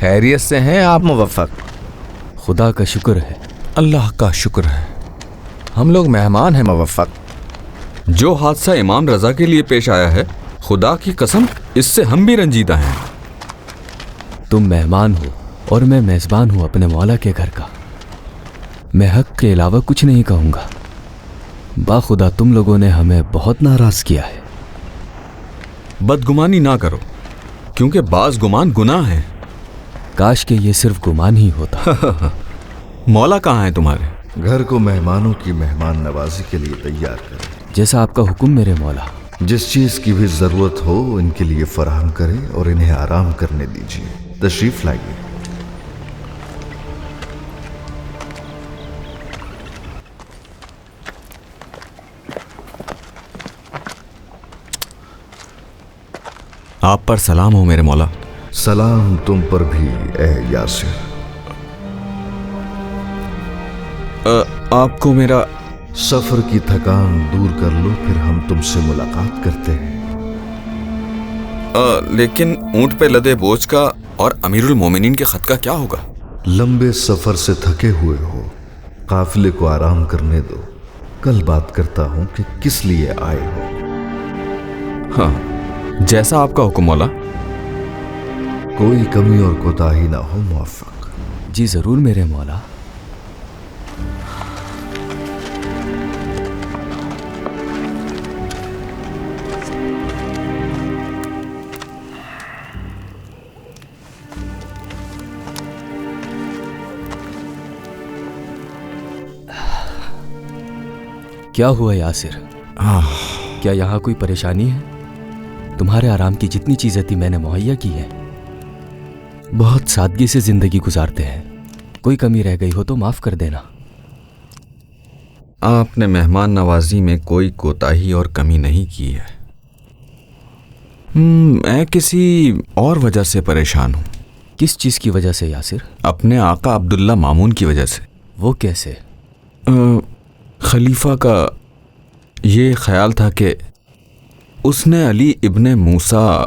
خیریت سے ہیں آپ موفق؟ خدا کا شکر ہے. اللہ کا شکر ہے. ہم لوگ مہمان ہیں موفق. جو حادثہ امام رضا کے لیے پیش آیا ہے، خدا کی قسم اس سے ہم بھی رنجیدہ ہیں. تم مہمان ہو اور میں میزبان ہوں اپنے مولا کے گھر کا. میں حق کے علاوہ کچھ نہیں کہوں گا. باخدا تم لوگوں نے ہمیں بہت ناراض کیا ہے. بدگمانی نہ کرو، کیونکہ بعض گمان گناہ ہیں. کاش کہ یہ صرف گمان ہی ہوتا. مولا کہاں ہیں تمہارے؟ گھر کو مہمانوں کی مہمان نوازی کے لیے تیار کریں. جیسا آپ کا حکم میرے مولا. جس چیز کی بھی ضرورت ہو ان کے لیے فراہم کریں اور انہیں آرام کرنے دیجیے. تشریف لائیے. آپ پر سلام ہو میرے مولا. سلام تم پر بھی اے یاسر. آپ کو میرا سفر کی تھکان دور کر لو، پھر ہم تم سے ملاقات کرتے ہیں. لیکن اونٹ پہ لدے بوجھ کا اور امیر المومنین کے خط کا کیا ہوگا؟ لمبے سفر سے تھکے ہوئے ہو، قافلے کو آرام کرنے دو. کل بات کرتا ہوں کہ کس لیے آئے ہو. ہاں، جیسا آپ کا حکم مولا. کوئی کمی اور کوتاہی نہ ہو موفق. جی ضرور میرے مولا. کیا ہوا یاسر؟ کیا یہاں کوئی پریشانی ہے؟ تمہارے آرام کی جتنی چیزیں تھی میں نے مہیا کی ہے. بہت سادگی سے زندگی گزارتے ہیں. کوئی کمی رہ گئی ہو تو معاف کر دینا. آپ نے مہمان نوازی میں کوئی کوتاہی اور کمی نہیں کی ہے. میں کسی اور وجہ سے پریشان ہوں. کس چیز کی وجہ سے یاسر؟ اپنے آقا عبداللہ مامون کی وجہ سے. وہ کیسے؟ خلیفہ کا یہ خیال تھا کہ اس نے علی ابن موسیٰ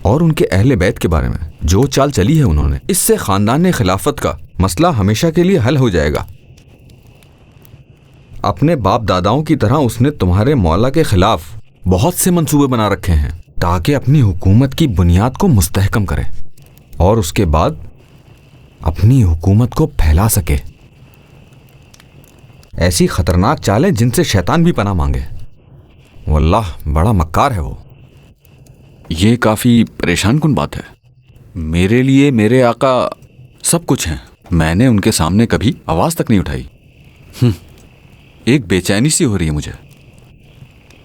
اور ان کے اہل بیت کے بارے میں جو چال چلی ہے انہوں نے، اس سے خاندان خلافت کا مسئلہ ہمیشہ کے لیے حل ہو جائے گا. اپنے باپ داداؤں کی طرح اس نے تمہارے مولا کے خلاف بہت سے منصوبے بنا رکھے ہیں تاکہ اپنی حکومت کی بنیاد کو مستحکم کرے اور اس کے بعد اپنی حکومت کو پھیلا سکے. ایسی خطرناک چالیں جن سے شیطان بھی پناہ مانگے. واللہ بڑا مکار ہے وہ. یہ کافی پریشان کن بات ہے. میرے لیے میرے آقا سب کچھ ہیں. میں نے ان کے سامنے کبھی آواز تک نہیں اٹھائی. ایک بے چینی سی ہو رہی ہے مجھے.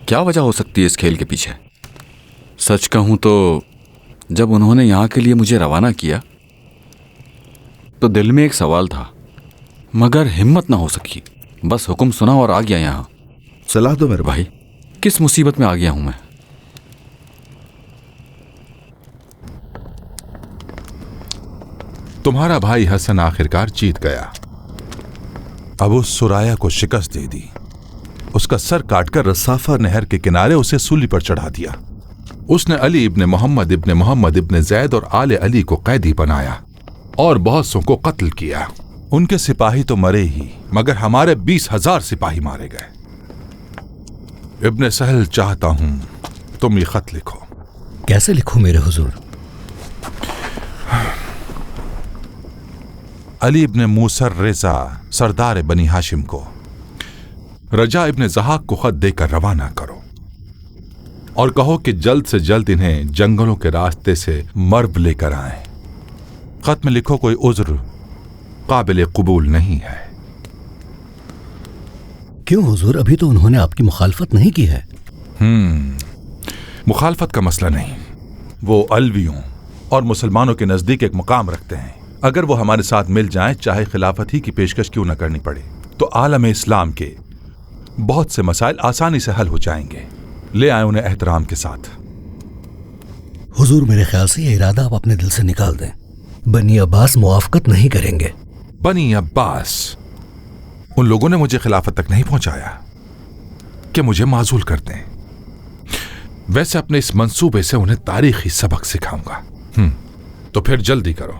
کیا وجہ ہو سکتی ہے اس کھیل کے پیچھے؟ سچ کہوں تو جب انہوں نے یہاں کے لیے مجھے روانہ کیا تو دل میں ایک سوال تھا، مگر ہمت نہ ہو سکی. بس حکم سنا اور آ گیا یہاں. صلاح دو میرے بھائی، کس مصیبت میں آ گیا ہوں میں؟ تمہارا بھائی حسن آخرکار جیت گیا. ابو سرایا کو شکست دے دی. اس کا سر کاٹ کر رصافہ نہر کے کنارے اسے سولی پر چڑھا دیا. اس نے علی ابن محمد ابن زید اور آل علی کو قیدی بنایا اور بہت سو کو قتل کیا. ان کے سپاہی تو مرے ہی، مگر ہمارے 20,000 سپاہی مارے گئے. ابن سہل چاہتا ہوں تم یہ خط لکھو. کیسے لکھوں میرے حضور؟ علی ابن موسیٰ رضا سردار بنی ہاشم کو رجا ابن زحاق کو خط دے کر روانہ کرو اور کہو کہ جلد سے جلد انہیں جنگلوں کے راستے سے مرو لے کر آئیں. خط میں لکھو کوئی عذر قابل قبول نہیں ہے. کیوں حضور؟ ابھی تو انہوں نے آپ کی مخالفت نہیں کی ہے. مخالفت کا مسئلہ نہیں. وہ علویوں اور مسلمانوں کے نزدیک ایک مقام رکھتے ہیں. اگر وہ ہمارے ساتھ مل جائیں، چاہے خلافت ہی کی پیشکش کیوں نہ کرنی پڑے، تو عالم اسلام کے بہت سے مسائل آسانی سے حل ہو جائیں گے. لے آئیں انہیں احترام کے ساتھ. حضور میرے خیال سے یہ ارادہ آپ اپنے دل سے نکال دیں. بنی عباس موافقت نہیں کریں گے. بنی عباس؟ ان لوگوں نے مجھے خلافت تک نہیں پہنچایا کہ مجھے معزول کر دیں. ویسے اپنے اس منصوبے سے انہیں تاریخی سبق سکھاؤں گا. تو پھر جلدی کرو.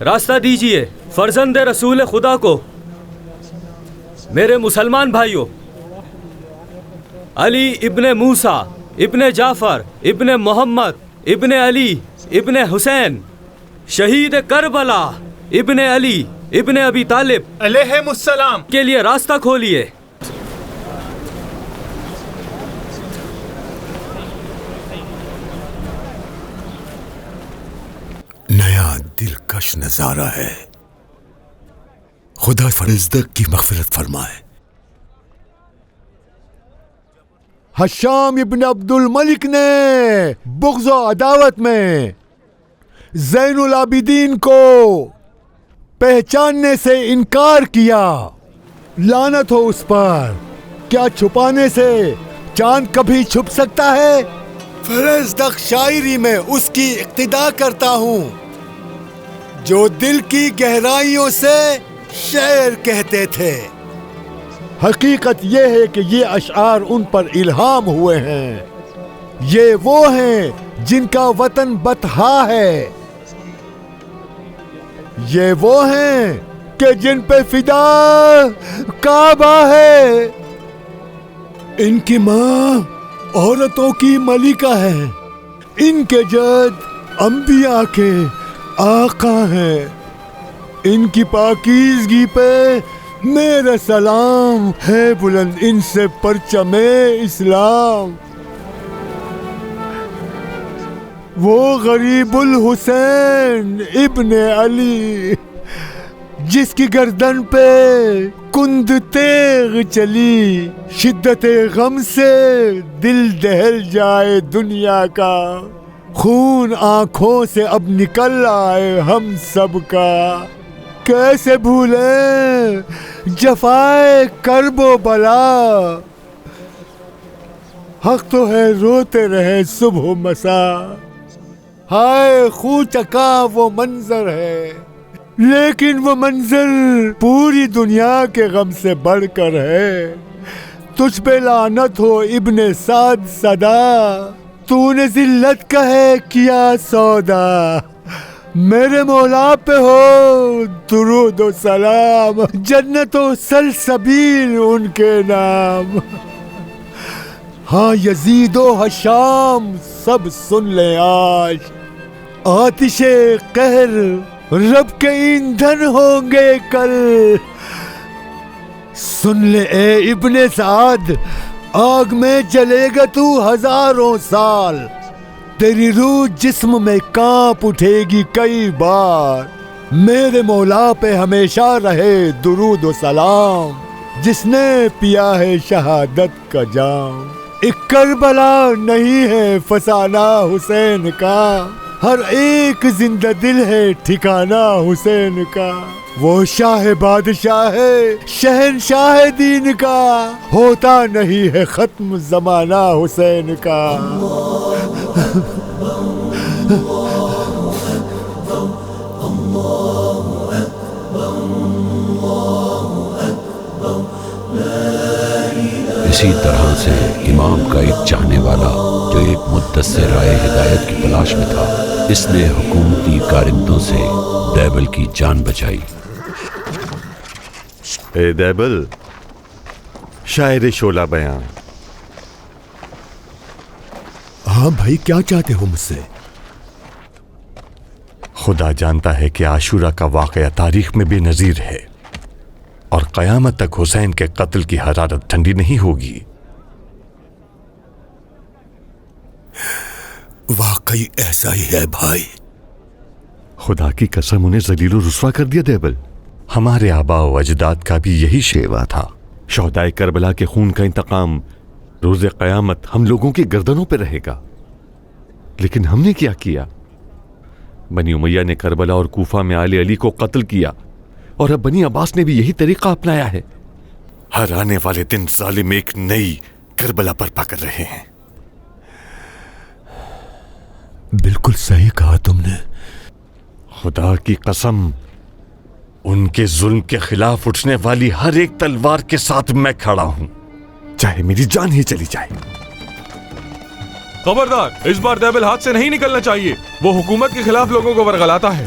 راستہ دیجیے فرزند رسول خدا کو۔ میرے مسلمان بھائیوں، علی ابن موسیٰ ابن جعفر ابن محمد ابن علی ابن حسین شہید کربلا ابن علی ابن ابی طالب علیہم السلام کے لیے راستہ کھولیے۔ نیا دلکش نظارہ ہے، خدا فرزدق کی مغفرت فرمائے۔ حشام ابن عبد الملک نے بغض و عداوت میں زین العابدین کو پہچاننے سے انکار کیا۔ لعنت ہو اس پر، کیا چھپانے سے چاند کبھی چھپ سکتا ہے؟ فرزدق شاعری میں اس کی اقتدا کرتا ہوں جو دل کی گہرائیوں سے شعر کہتے تھے۔ حقیقت یہ ہے کہ یہ اشعار ان پر الہام ہوئے ہیں۔ یہ وہ ہیں جن کا وطن بطحا ہے، یہ وہ ہیں کہ جن پہ فدا کعبہ ہے۔ ان کی ماں عورتوں کی ملکہ ہے، ان کے جد انبیاء کے آقا ہیں۔ ان کی پاکیزگی پہ میرا سلام ہے بلند ان سے پرچم اسلام۔ وہ غریب الحسین ابن علی جس کی گردن پہ کند تیغ چلی، شدت غم سے دل دہل جائے دنیا کا، خون آنکھوں سے اب نکل آئے ہم سب کا۔ کیسے بھولیں جفائے کرب و بلا، حق تو ہے روتے رہے صبح و مساء۔ ہائے خون چکا وہ منظر ہے، لیکن وہ منظر پوری دنیا کے غم سے بڑھ کر ہے۔ تجھ پہ لعنت ہو ابن سعد صدا، تو نے ذلت کا ہے کیا سودا۔ میرے مولا پہ ہو درود و سلام، جنت و سلسبیل ان کے نام۔ ہاں یزید و حشام سب سن لیں آج، آتش قہر رب کے ایندھن ہوں گے کل۔ سن لے اے ابن سعد، آگ میں جلے گا تو ہزاروں سال، تیری روح جسم میں کانپ اٹھے گی کئی بار۔ میرے مولا پہ ہمیشہ رہے درود و سلام، جس نے پیا ہے شہادت کا جام۔ ایک کربلا نہیں ہے فسانہ حسین کا، ہر ایک زندہ دل ہے ٹھکانہ حسین کا۔ وہ شاہ بادشاہ ہے شہنشاہ دین کا، ہوتا نہیں ہے ختم زمانہ حسین کا۔ اسی طرح سے امام کا ایک چاہنے والا جو ایک مدت سے رائے ہدایت کی تلاش میں تھا، اس نے حکومتی کارندوں سے دیبل کی جان بچائی۔ اے دیبل، شاعر شعلہ بیان۔ ہاں بھائی، کیا چاہتے ہو مجھ سے؟ خدا جانتا ہے کہ عاشورہ کا واقعہ تاریخ میں بے نظیر ہے، اور قیامت تک حسین کے قتل کی حرارت ٹھنڈی نہیں ہوگی۔ واقعی ایسا ہی ہے بھائی۔ خدا کی قسم انہیں ذلیل و رسوا کر دیا دیبل۔ ہمارے آباء و اجداد کا بھی یہی شیوا تھا۔ شہدائے کربلا کے خون کا انتقام روز قیامت ہم لوگوں کی گردنوں پہ رہے گا۔ لیکن ہم نے کیا کیا؟ بنی امیہ نے کربلا اور کوفہ میں آل علی کو قتل کیا، اور اب بنی عباس نے بھی یہی طریقہ اپنایا ہے۔ ہر آنے والے دن ظالم ایک نئی کربلا برپا کر رہے ہیں۔ بالکل صحیح کہا تم نے۔ خدا کی قسم، ان کے ظلم کے خلاف اٹھنے والی ہر ایک تلوار کے ساتھ میں کھڑا ہوں، چاہے میری جان ہی چلی جائے۔ خبردار، اس بار دیبل ہاتھ سے نہیں نکلنا چاہیے، وہ حکومت کے خلاف لوگوں کو ورغلاتا ہے۔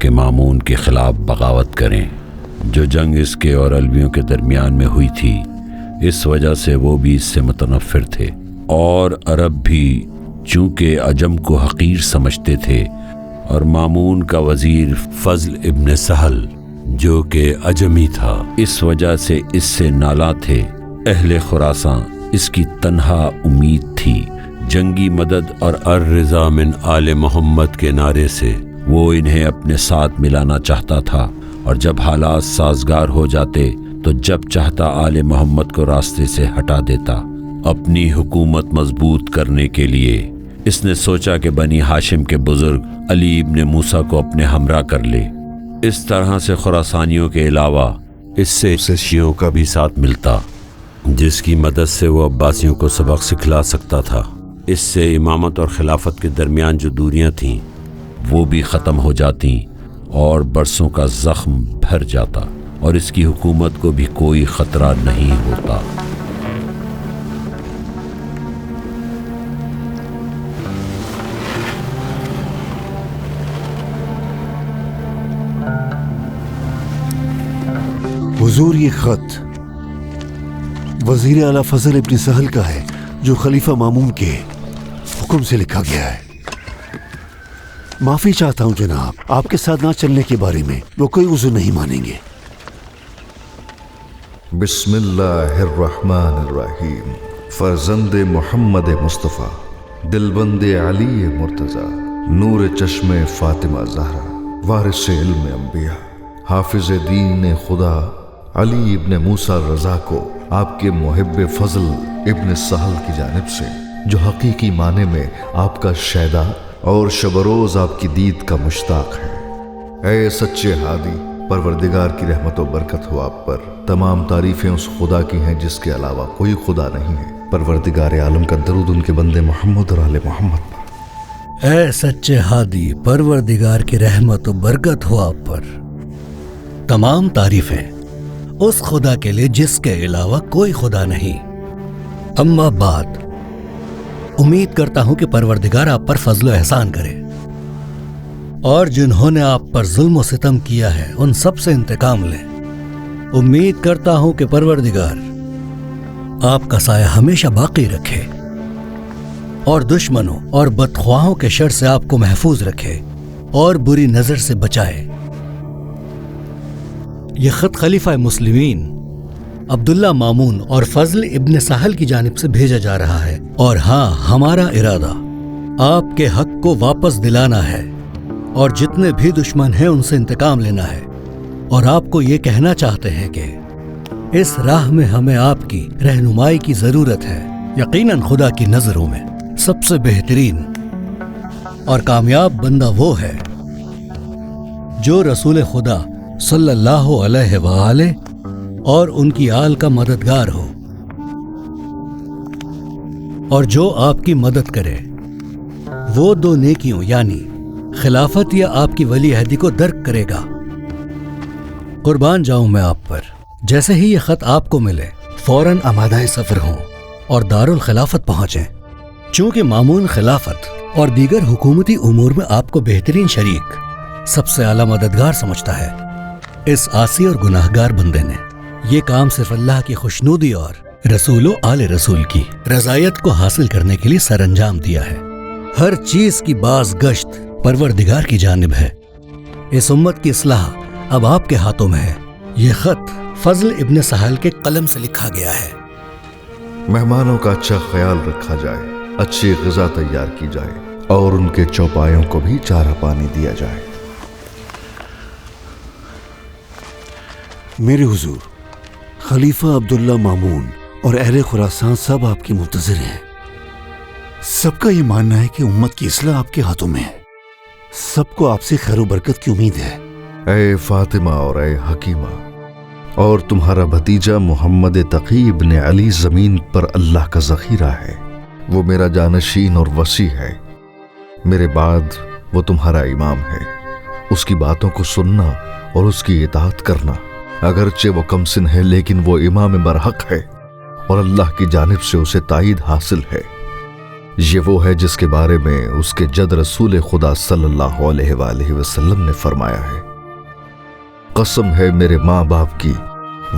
کہ مامون کے خلاف بغاوت کریں۔ جو جنگ اس کے اور علویوں کے درمیان میں ہوئی تھی، اس وجہ سے وہ بھی اس سے متنفر تھے، اور عرب بھی چونکہ عجم کو حقیر سمجھتے تھے، اور مامون کا وزیر فضل ابن سہل جو کہ عجمی تھا اس وجہ سے اس سے نالاں تھے۔ اہل خراساں اس کی تنہا امید تھی۔ جنگی مدد اور الرضا من آل محمد کے نعرے سے وہ انہیں اپنے ساتھ ملانا چاہتا تھا، اور جب حالات سازگار ہو جاتے تو جب چاہتا آل محمد کو راستے سے ہٹا دیتا۔ اپنی حکومت مضبوط کرنے کے لیے اس نے سوچا کہ بنی ہاشم کے بزرگ علی ابن موسیٰ کو اپنے ہمراہ کر لے۔ اس طرح سے خراسانیوں کے علاوہ اس سے شیعوں کا بھی ساتھ ملتا، جس کی مدد سے وہ عباسیوں کو سبق سکھلا سکتا تھا۔ اس سے امامت اور خلافت کے درمیان جو دوریاں تھیں وہ بھی ختم ہو جاتی، اور برسوں کا زخم بھر جاتا، اور اس کی حکومت کو بھی کوئی خطرہ نہیں ہوتا۔ حضور، یہ خط وزیر اعلیٰ فضل ابن سہل کا ہے، جو خلیفہ مامون کے حکم سے لکھا گیا ہے۔ معافی چاہتا ہوں جناب، آپ کے ساتھ نہ چلنے کے بارے میں وہ کوئی عذر نہیں مانیں گے۔ بسم اللہ الرحمن الرحیم۔ فرزند محمد مصطفیٰ، دلبند علی مرتضیٰ، نور چشم فاطمہ زہرا، وارث علم انبیاء، حافظ دین خدا علی ابن موسیٰ رضا کو آپ کے محب فضل ابن سہل کی جانب سے، جو حقیقی معنی میں آپ کا شیدا اور شب روز آپ کی دید کا مشتاق ہے۔ اے سچے ہادی، پروردگار کی رحمت و برکت ہو آپ پر۔ تمام تعریفیں اس خدا کی ہیں جس کے علاوہ کوئی خدا نہیں ہے۔ پروردگار عالم کا درود ان کے بندے محمد اور آل محمد پر۔ اے سچے ہادی، پروردگار کی رحمت و برکت ہو آپ پر۔ تمام تعریفیں اس خدا کے لیے جس کے علاوہ کوئی خدا نہیں۔ اما بعد، امید کرتا ہوں کہ پروردگار آپ پر فضل و احسان کرے، اور جنہوں نے آپ پر ظلم و ستم کیا ہے ان سب سے انتقام لیں۔ امید کرتا ہوں کہ پروردگار آپ کا سایہ ہمیشہ باقی رکھے، اور دشمنوں اور بدخواہوں کے شر سے آپ کو محفوظ رکھے اور بری نظر سے بچائے۔ یہ خط خلیفہ مسلمین عبداللہ مامون اور فضل ابن سہل کی جانب سے بھیجا جا رہا ہے، اور ہاں، ہمارا ارادہ آپ کے حق کو واپس دلانا ہے، اور جتنے بھی دشمن ہیں ان سے انتقام لینا ہے، اور آپ کو یہ کہنا چاہتے ہیں کہ اس راہ میں ہمیں آپ کی رہنمائی کی ضرورت ہے۔ یقیناً خدا کی نظروں میں سب سے بہترین اور کامیاب بندہ وہ ہے جو رسول خدا صلی اللہ علیہ وآلہ اور ان کی آل کا مددگار ہو، اور جو آپ کی مدد کرے، وہ دو نیکیوں یعنی خلافت یا آپ کی ولی عہدی کو درک کرے گا۔ قربان جاؤں میں آپ پر۔ جیسے ہی یہ خط آپ کو ملے، فوراً آمادہ سفر ہوں اور دارالخلافت پہنچیں، چونکہ مامون خلافت اور دیگر حکومتی امور میں آپ کو بہترین شریک، سب سے اعلیٰ مددگار سمجھتا ہے۔ اس عاصی اور گناہگار بندے نے یہ کام صرف اللہ کی خوشنودی اور رسول و آل رسول کی رضایت کو حاصل کرنے کے لیے سر انجام دیا ہے۔ ہر چیز کی باز گشت پروردگار کی جانب ہے۔ اس امت کی اصلاح اب آپ کے ہاتھوں میں ہے۔ یہ خط فضل ابن سہل کے قلم سے لکھا گیا ہے۔ مہمانوں کا اچھا خیال رکھا جائے، اچھی غذا تیار کی جائے، اور ان کے چوپایوں کو بھی چارہ پانی دیا جائے۔ میرے حضور، خلیفہ عبداللہ مامون اور اہل خراسان سب آپ کے منتظر ہیں۔ سب کا یہ ماننا ہے کہ امت کی اصلاح آپ کے ہاتھوں میں ہے۔ سب کو آپ سے خیر و برکت کی امید ہے۔ اے فاطمہ اور اے حکیمہ، اور تمہارا بھتیجا محمد تقی ابن علی زمین پر اللہ کا ذخیرہ ہے۔ وہ میرا جانشین اور وصی ہے۔ میرے بعد وہ تمہارا امام ہے۔ اس کی باتوں کو سننا اور اس کی اطاعت کرنا، اگرچہ وہ کم سن ہے لیکن وہ امام برحق ہے، اور اللہ کی جانب سے اسے تائید حاصل ہے۔ یہ وہ ہے جس کے بارے میں اس کے جد رسول خدا صلی اللہ علیہ وآلہ وسلم نے فرمایا ہے، قسم ہے میرے ماں باپ کی،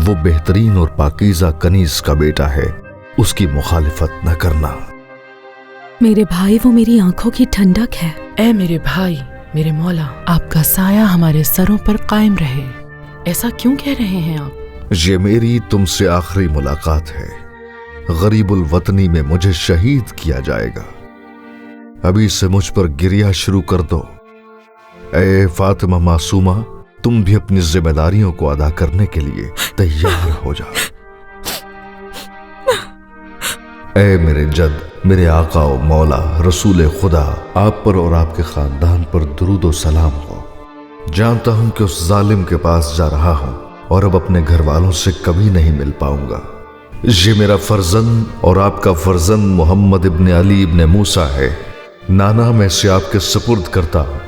وہ بہترین اور پاکیزہ کنیز کا بیٹا ہے، اس کی مخالفت نہ کرنا۔ میرے بھائی، وہ میری آنکھوں کی ٹھنڈک ہے۔ اے میرے بھائی، میرے مولا، آپ کا سایہ ہمارے سروں پر قائم رہے۔ ایسا کیوں کہہ رہے ہیں آپ؟ یہ میری تم سے آخری ملاقات ہے۔ غریب الوطنی میں مجھے شہید کیا جائے گا، ابھی سے مجھ پر گریہ شروع کر دو۔ اے فاطمہ معصومہ، تم بھی اپنی ذمہ داریوں کو ادا کرنے کے لیے تیار ہو جاؤ۔ اے میرے جد، میرے آقا و مولا رسول خدا، آپ پر اور آپ کے خاندان پر درود و سلام ہو۔ جانتا ہوں کہ اس ظالم کے پاس جا رہا ہوں اور اب اپنے گھر والوں سے کبھی نہیں مل پاؤں گا۔ یہ میرا فرزند اور آپ کا فرزند محمد ابن علی ابن موسیٰ ہے۔ نانا، میں اسے آپ کے سپرد کرتا ہوں،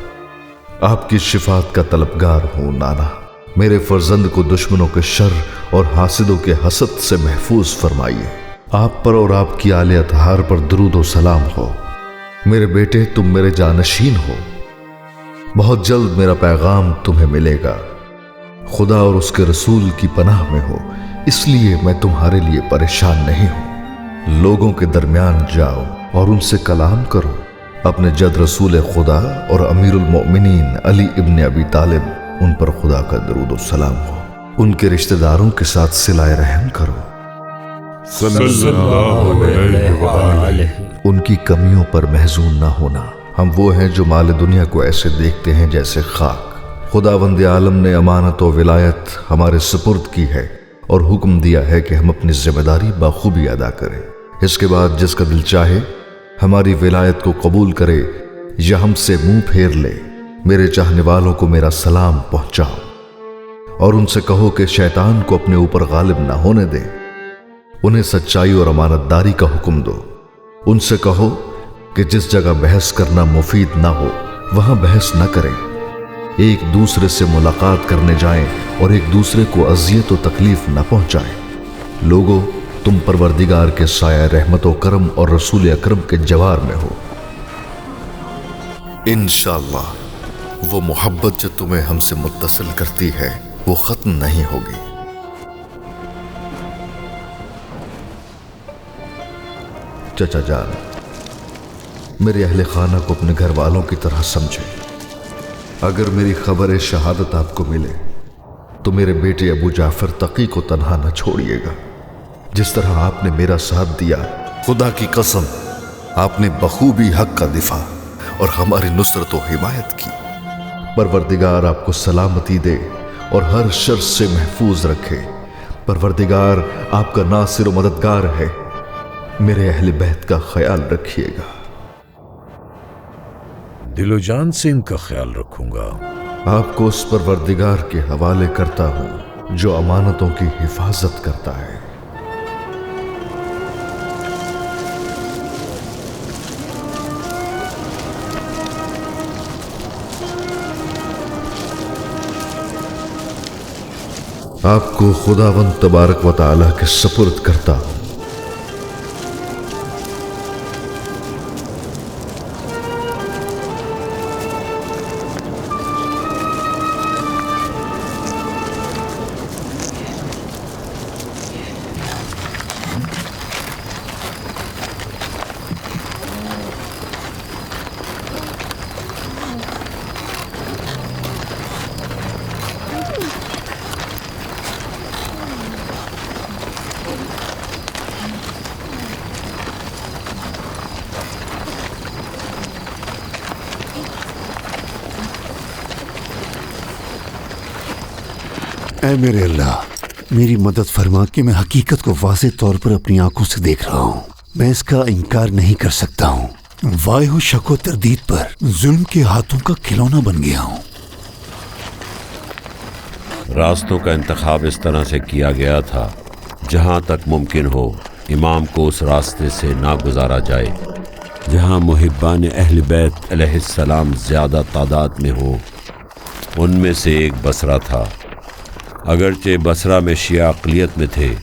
آپ کی شفاعت کا طلبگار ہوں۔ نانا، میرے فرزند کو دشمنوں کے شر اور حاسدوں کے حسد سے محفوظ فرمائیے۔ آپ پر اور آپ کی آل اطہار پر درود و سلام ہو۔ میرے بیٹے، تم میرے جانشین ہو، بہت جلد میرا پیغام تمہیں ملے گا۔ خدا اور اس کے رسول کی پناہ میں ہو، اس لیے میں تمہارے لیے پریشان نہیں ہوں۔ لوگوں کے درمیان جاؤ اور ان سے کلام کرو۔ اپنے جد رسول خدا اور امیر المؤمنین علی ابن ابی طالب، ان پر خدا کا درود و سلام ہو۔ ان کے رشتہ داروں کے ساتھ صلہ رحم کرو۔ صلی اللہ علیہ وآلہ۔ ان کی کمیوں پر محزون نہ ہونا۔ ہم وہ ہیں جو مال دنیا کو ایسے دیکھتے ہیں جیسے خاک۔ خداوند عالم نے امانت و ولایت ہمارے سپرد کی ہے اور حکم دیا ہے کہ ہم اپنی ذمہ داری بخوبی ادا کریں۔ اس کے بعد جس کا دل چاہے ہماری ولایت کو قبول کرے یا ہم سے منہ پھیر لے۔ میرے چاہنے والوں کو میرا سلام پہنچاؤ اور ان سے کہو کہ شیطان کو اپنے اوپر غالب نہ ہونے دے۔ انہیں سچائی اور امانت داری کا حکم دو۔ ان سے کہو کہ جس جگہ بحث کرنا مفید نہ ہو وہاں بحث نہ کریں، ایک دوسرے سے ملاقات کرنے جائیں اور ایک دوسرے کو اذیت و تکلیف نہ پہنچائیں۔ لوگو، تم پروردگار کے سایہ رحمت و کرم اور رسول اکرم کے جوار میں ہو۔ انشاءاللہ وہ محبت جو تمہیں ہم سے متصل کرتی ہے وہ ختم نہیں ہوگی۔ چچا جان، میرے اہل خانہ کو اپنے گھر والوں کی طرح سمجھے۔ اگر میری خبر شہادت آپ کو ملے تو میرے بیٹے ابو جعفر تقی کو تنہا نہ چھوڑیے گا۔ جس طرح آپ نے میرا ساتھ دیا، خدا کی قسم آپ نے بخوبی حق کا دفاع اور ہماری نصرت و حمایت کی۔ پروردگار آپ کو سلامتی دے اور ہر شر سے محفوظ رکھے۔ پروردگار آپ کا ناصر و مددگار ہے۔ میرے اہل بیت کا خیال رکھیے گا۔ دل و جان سے ان کا خیال رکھوں گا۔ آپ کو اس پروردگار کے حوالے کرتا ہوں جو امانتوں کی حفاظت کرتا ہے۔ آپ کو خداوند تبارک و تعالی کے سپرد کرتا ہوں۔ اے میرے اللہ، میری مدد فرما کہ میں حقیقت کو واضح طور پر اپنی آنکھوں سے دیکھ رہا ہوں۔ میں اس کا انکار نہیں کر سکتا ہوں۔ وائے ہو شک و تردید پر ظلم کے ہاتھوں کا کھلونا بن گیا ہوں۔ راستوں کا انتخاب اس طرح سے کیا گیا تھا جہاں تک ممکن ہو امام کو اس راستے سے نہ گزارا جائے جہاں محبان اہل بیت علیہ السلام زیادہ تعداد میں ہو۔ ان میں سے ایک بصرہ تھا۔ اگرچہ بصرہ میں شیعہ اقلیت میں تھے،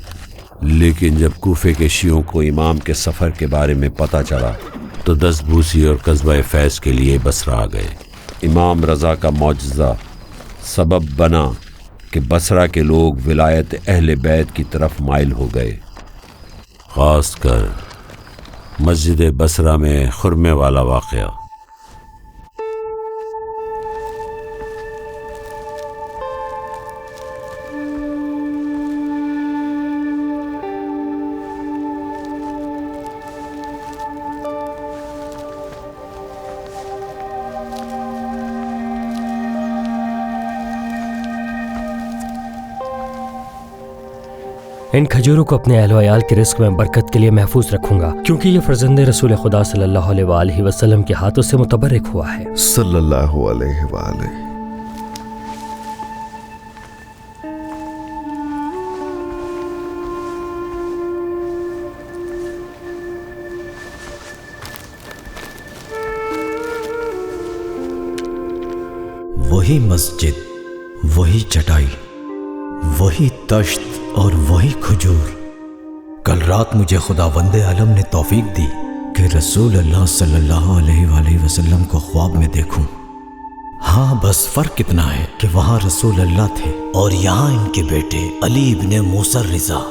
لیکن جب کوفے کے شیعوں کو امام کے سفر کے بارے میں پتہ چلا تو 10 بوسی اور قصبہ فیض کے لیے بصرہ آ گئے۔ امام رضا کا معجزہ سبب بنا کہ بصرہ کے لوگ ولایت اہل بیت کی طرف مائل ہو گئے، خاص کر مسجد بصرہ میں خرمے والا واقعہ۔ ان کھجوروں کو اپنے اہل و عیال کے رزق میں برکت کے لیے محفوظ رکھوں گا، کیونکہ یہ فرزند رسول خدا صلی اللہ علیہ وآلہ وسلم کے ہاتھوں سے متبرک ہوا ہے۔ صلی اللہ علیہ وآلہ۔ وہی مسجد، وہی چٹائی، وہی تشت اور وہی کھجور۔ کل رات مجھے خداوند عالم نے توفیق دی کہ رسول اللہ صلی اللہ علیہ وآلہ وسلم کو خواب میں دیکھوں۔ ہاں بس فرق اتنا ہے کہ وہاں رسول اللہ تھے اور یہاں ان کے بیٹے علی ابن موسیٰ رضا۔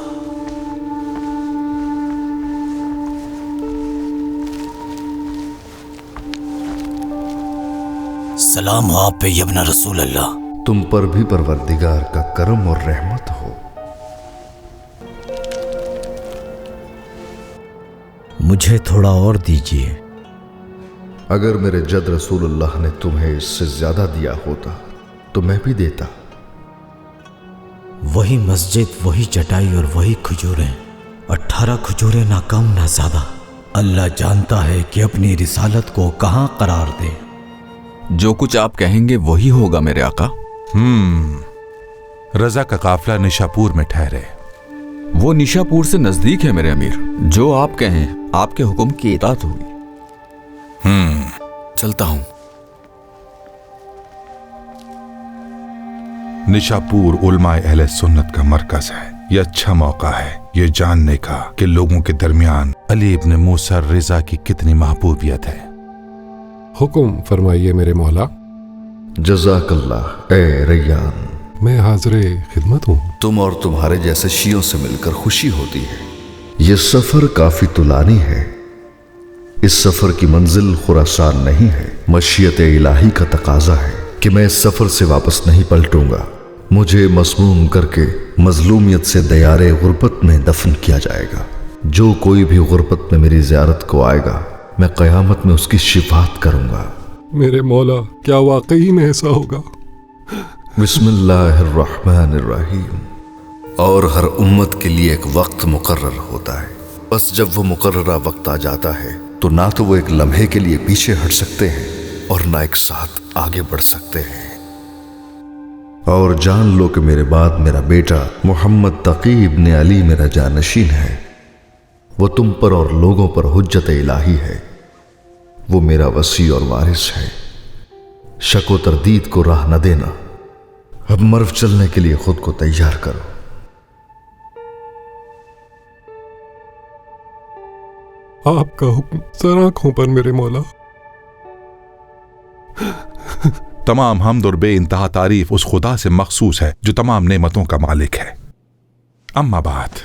سلام ہو آپ پہ ابن رسول اللہ۔ تم پر بھی پروردگار کا کرم اور رحمت ہو۔ مجھے تھوڑا اور دیجیے۔ اگر میرے جد رسول اللہ نے تمہیں اس سے زیادہ دیا ہوتا تو میں بھی دیتا۔ وہی مسجد، وہی چٹائی اور وہی کھجوریں، 18 کھجوریں نہ کم نہ زیادہ۔ اللہ جانتا ہے کہ اپنی رسالت کو کہاں قرار دے۔ جو کچھ آپ کہیں گے وہی ہوگا میرے آقا۔ رضا کا قافلہ نشاپور میں ٹھہرے۔ وہ نشاپور سے نزدیک ہے میرے امیر، جو آپ کہیں آپ کے حکم کی اطاعت ہوگی۔ چلتا ہوں۔ نشاپور علماء اہل سنت کا مرکز ہے۔ یہ اچھا موقع ہے یہ جاننے کا کہ لوگوں کے درمیان علی ابن موسیٰ رضا کی کتنی محبوبیت ہے۔ حکم فرمائیے میرے مولا۔ جزاک اللہ اے ریان، میں حاضر خدمت ہوں۔ تم اور تمہارے جیسے شیعوں سے مل کر خوشی ہوتی ہے۔ یہ سفر کافی طولانی ہے۔ اس سفر کی منزل خراسان نہیں ہے۔ مشیت الہی کا تقاضا ہے کہ میں اس سفر سے واپس نہیں پلٹوں گا۔ مجھے مسموم کر کے مظلومیت سے دیار غربت میں دفن کیا جائے گا۔ جو کوئی بھی غربت میں میری زیارت کو آئے گا میں قیامت میں اس کی شفاعت کروں گا۔ میرے مولا کیا واقعی میں ایسا ہوگا؟ بسم اللہ الرحمن الرحیم۔ اور ہر امت کے لیے ایک وقت مقرر ہوتا ہے، بس جب وہ مقررہ وقت آ جاتا ہے تو نہ تو وہ ایک لمحے کے لیے پیچھے ہٹ سکتے ہیں اور نہ ایک ساتھ آگے بڑھ سکتے ہیں۔ اور جان لو کہ میرے بعد میرا بیٹا محمد تقی ابن علی میرا جانشین ہے۔ وہ تم پر اور لوگوں پر حجت الہی ہے۔ وہ میرا وصی اور وارث ہے۔ شک و تردید کو راہ نہ دینا۔ اب مرو چلنے کے لیے خود کو تیار کرو۔ آپ کا حکم سر آنکھوں پر میرے مولا۔ تمام حمد اور بے انتہا تعریف اس خدا سے مخصوص ہے جو تمام نعمتوں کا مالک ہے۔ اما بعد،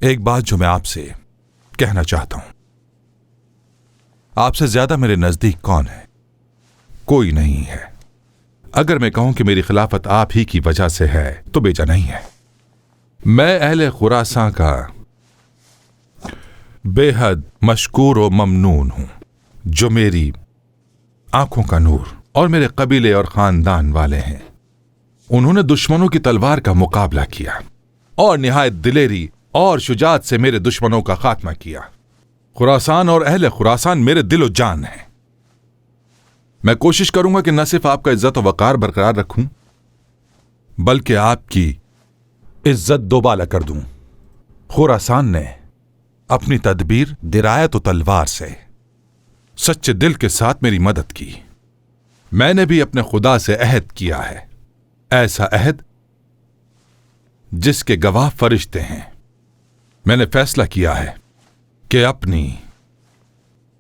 ایک بات جو میں آپ سے کہنا چاہتا ہوں۔ آپ سے زیادہ میرے نزدیک کون ہے؟ کوئی نہیں ہے۔ اگر میں کہوں کہ میری خلافت آپ ہی کی وجہ سے ہے تو بیجا نہیں ہے۔ میں اہل خراساں کا بے حد مشکور و ممنون ہوں، جو میری آنکھوں کا نور اور میرے قبیلے اور خاندان والے ہیں۔ انہوں نے دشمنوں کی تلوار کا مقابلہ کیا اور نہایت دلیری اور شجاعت سے میرے دشمنوں کا خاتمہ کیا۔ خراسان اور اہل خراسان میرے دل و جان ہیں۔ میں کوشش کروں گا کہ نہ صرف آپ کا عزت و وقار برقرار رکھوں بلکہ آپ کی عزت دوبالا کر دوں۔ خراسان نے اپنی تدبیر، درایت و تلوار سے سچے دل کے ساتھ میری مدد کی۔ میں نے بھی اپنے خدا سے عہد کیا ہے، ایسا عہد جس کے گواہ فرشتے ہیں۔ میں نے فیصلہ کیا ہے کہ اپنی